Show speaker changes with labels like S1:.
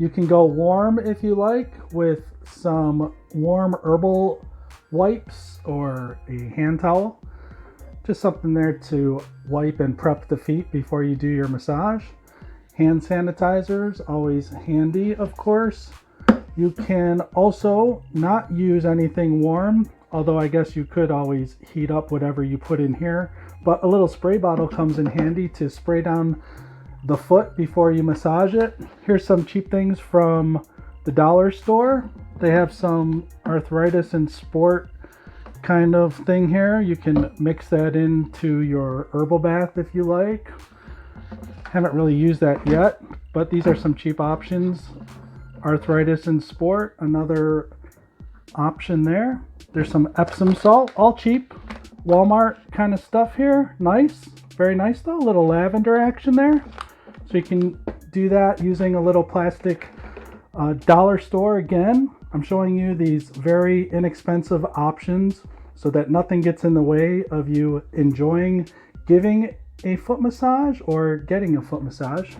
S1: You can go warm if you like with some warm herbal wipes or a hand towel. Just something there to wipe and prep the feet before you do your massage. Hand sanitizers, always handy, of course. You can also not use anything warm, although I guess you could always heat up whatever you put in here. But a little spray bottle comes in handy to spray down the foot before you massage it. Here's some cheap things from the dollar store. They have some arthritis and sport kind of thing here. You can mix that into your herbal bath if you like. Haven't really used that yet, but these are some cheap options. Arthritis and sport, another option there. There's some Epsom salt, all cheap. Walmart kind of stuff here. Nice, very nice though. A little lavender action there. So you can do that using a little plastic dollar store. Again, I'm showing you these very inexpensive options so that nothing gets in the way of you enjoying giving a foot massage or getting a foot massage.